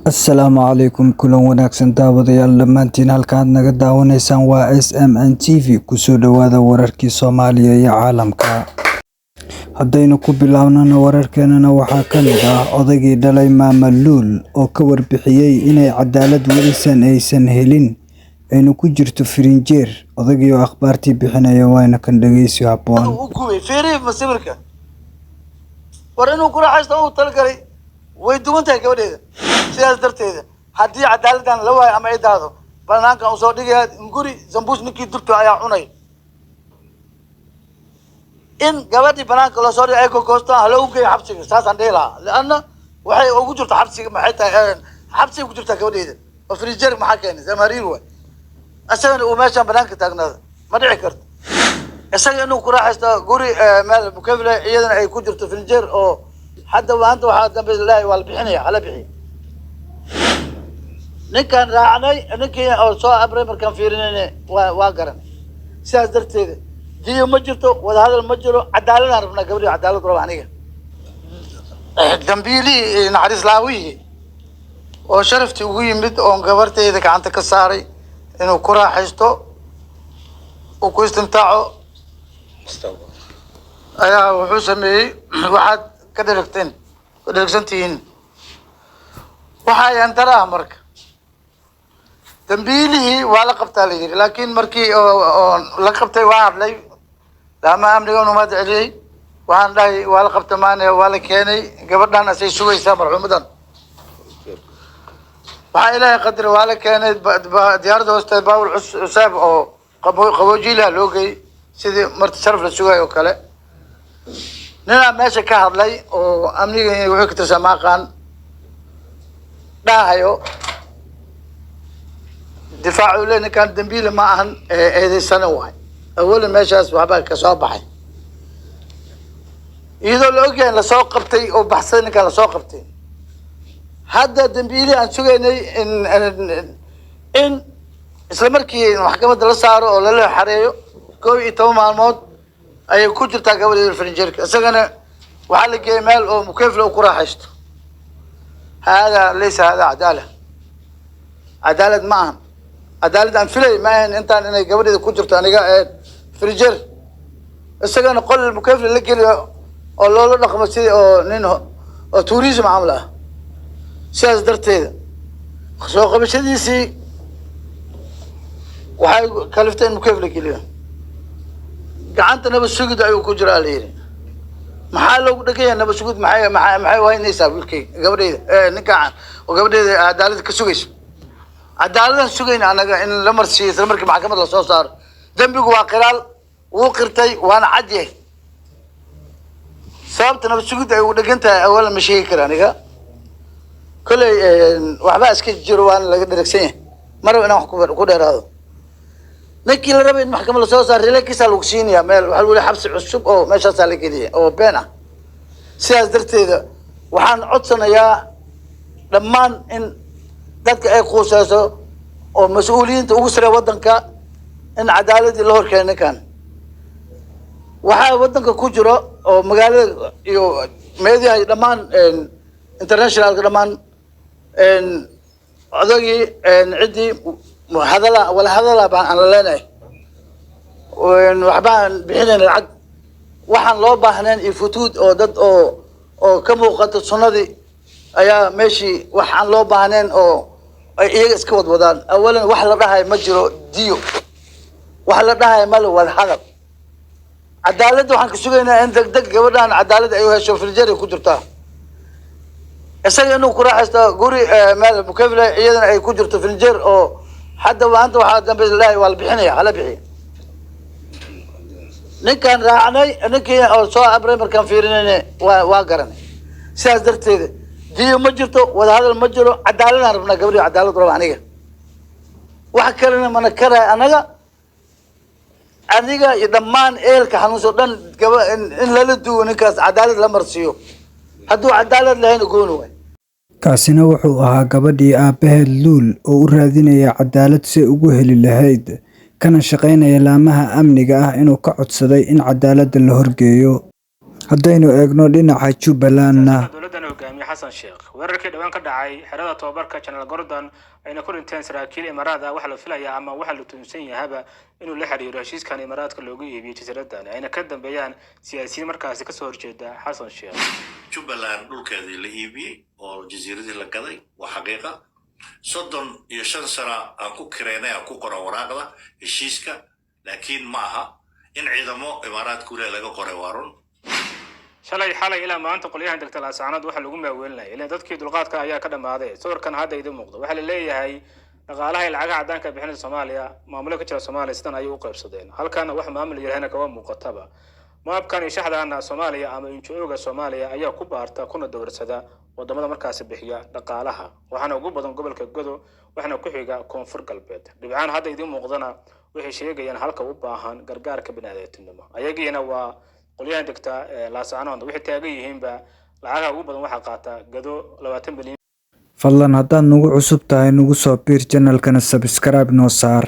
Assalaamu calaykum kulan wanaagsan daawadayaal dhammaantiin halkaad naga daawanaysaan waa SMN TV kusoo dhawaada wararkii Soomaaliya iyo caalamka. Haddaynu ku bilaabnana wararkeenana waxaa ka mid ah odaygii dhalay Maama Luul oo ka warbixiyay inay cadaalad welisan aysan helin aynu ku jirto firinjeer. Odaygii oo akhbaartii bixinaya waana kan dhageysi habboon. warinu kula haysto uu talgalay way duwantahay gabadheeda sidaas darteeda haddii cadaaladdan la waayo ama ay daado banaankan usoo dhigaya guri zambuus ninkii durto ayaa cunay in gabadhii banaanka loo soo dhigay ay kokoosto halo u geeyo xabsiga saasaan dhihi lahaa lianna waxay ugu jirto xabsiga maxay tahay xabsiga ku jirta gabadheeda oo frijer maxaa keenay zamariir waay asagana uu meeshaan banaanka taagnaada ma dhici karto isaga inuu ku raaxaysto guri meel mukafile iyadana ay ku jirto frijer oo hadda maanta waxaa dambe ilaahay waa la bixinaya hala bixiyo ninkaan raacnay ninkii oo soo abray markaan fiirinayna waa garan sidaas darteeda diyo ma jirto wadahadal ma jiro cadaaladaan rabnaa gabadhii cadaalad raba aniga dambiilihii naxariis laawihii oo sharaftii ugu yimid oon gabarteyda gacanta ka saaray inuu ku raaxaysto uu ku istimtaaco ayaa wuxuu sameeyey waxaad ka dheragsantihiin waxa ayaan daraa marka dambiilihii waa la qabtaa la yidhi laakiin markii oo la qabtay waa hadlay laama amniga unu mahad celiyey waxaan dhahay waa la qabta maane waa la keenay gabadhan asay sugaysaa marxuumadan waxaa ilaahay qadar waa la keenay diyaaradda hoosteed baawul cusaab oo qaboojiilaha loo geeyey sidii marti sharaf la sugayo oo kale ninaa meesha ka hadlay oo amniga wuxuu ka tirsan maaqaan dhahayo difaacu le ninkaan dambiile ma ahan eedeysana waay awalan meeshaas waxbaa ka soo baxay iyadoo la ogyahay lasoo qabtay oo baxsaday ninkaan lasoo qabtay hadda dambiile aan sugaynay in isla markii maxkamadda la saaro oo lala xareeyo 11 maalmood ayay ku jirtaa gabadheeda firinjeerka isagana waxaa la geeyay meel oo mukayfle uu ku raaxaysto hada laysa hada cadaalad ma ahan cadaalad aan filay ma ahan intaan inay gabadheeda ku jirto aniga firinjeer isagana qol mukayfle la geliyo oo loola dhaqmo sidii oo nin oo tourism camal ah sidaas darteeda soo qabashadiisii waxay kaliftay in mukayfle geliyo gacanta nabad sugid ayuu ku jiraa la yidhi maxaa loogu dhagaya nabad sugid maxay waynaysaa wiilkay gabadheeda ninkaan oo gabadheeda cadaalad ka sugayso cadaaladaan sugayna anaga in la marsiiyo isla markii maxkamad lasoo saaro dembigu waa qiraal wuu qirtay waana cad yahay sababta nabad sugid ay ugu dhagan tahay awalan ma sheegi kara aniga kolley waxbaa iska jiro waana laga dheragsan yahay maraba inaan wax ku dheeraado ninkii la rabay in maxkamad lasoo saaro rilekiisaa lagu siinayaa meel waxaa lagu leeyahay xabsi cusub oo meeshaasaa la geliyay oo been ah sidaas darteeda waxaan codsanayaa dhammaan in dadka ay quuseyso oo mas-uuliyiinta ugu saree waddanka in cadaaladii la horkeeno ninkan waxaa waddanka ku jiro oo magaalada iyo meediyaha iyo dhammaan internationalka dhammaan odagii ciddii wala hadala baan aan la leenahay waxbaan bixinayn lacag waxaan loo baahnayn iyo futuud oo dad oo ka muuqato sunnadii ayaa meeshii wax aan loo baahnayn oo ay iyaga iska wadwadaan awalan wax la dhahay ma jiro diyo wax la dhahay male wada hadal cadaaladda waxaan ka sugaynaa in degdeg gabadhan cadaalad ay u hesho frijer ku jirtaa isaga inuu ku raaxaysto guri meel mukafile iyadana ay ku jirto frijer oo hadda maanta waxaa dambe ilaahay waa la bixinaya hala bixiyo ninkaan raacnay ninkii oo soo abray markaan fiirinayna waa garanay sidaas darteeda diyo ma jirto wadahadal ma jiro cadaaladaan rabnaa gabadhii cadaalad raba aniga wax kalena mana karaay aniga iyo dhammaan eelka xanuunso dhan in lala duwo ninkaas cadaalad la marsiiyo hadduu cadaalad lahayn gooni waay kaasina wuxuu ahaa gabadhii aabbaheed Luul oo u raadinaya cadaalad si ugu heli lahayd kana shaqaynaya laamaha amniga ah inuu ka codsaday in cadaaladda la horgeeyo. haddaynu eegno dhinaca Jubbaland xasan sheekh weerarkii dhawaan ka dhacay xerada tababarka General Gordon ayna ku dhinteen saraakiil Imaaraadka waxa la filayaa ama waxa la tunsan yahay inuu la xiriiro heshiiskan Imaaraadka loogu iibiyay jasiiradan ayna ka dambeeyaan siyaasiyiin markaas ka soo horjeeda xasan sheekh Jubbaland dhulkeedii la iibiyay oo jasiiradii la gaday waa xaqiiqa 35 sano aan ku kireynay aan ku qoran waraaqda heshiiska laakiin ma aha in ciidamo Imaaraadku laga qoray waarun shalay xalay ilaa maanta qolyahan dalka laasaanad waxa lagu maaweelnay ilaa dadkii dulqaadka ayaa ka dhamaaday sawirkan hadda idin muuqdo waxa la leeyahay dhaqaalaha lacagaha cadaanka bixinaysa Soomaaliya maamulka ka jira Soomaaliya sidan ay u qaybsadeen halkan wax maamul yarahana ka muuqataba maabkan shaxdaana Soomaaliya ama injooga Soomaaliya ayaa ku baarta kuna dowrsada wadamada markaas bixiya dhaqaalaha waxana ugu badan gobolka Godo waxana ku xiga koonfur galbeed dhibcaan hadda idin muuqdana waxay sheegayaan halka u baahan gargaarka bini'aadantinimo ayagiina waa qolyahan degta laasaanad waxay taagan yihiin ba lacagaha ugu badan waxa qaata Godo 20 bilyan fadlan haddaad nagu cusub tahay nagu soo biir channelkana subscribe noo saar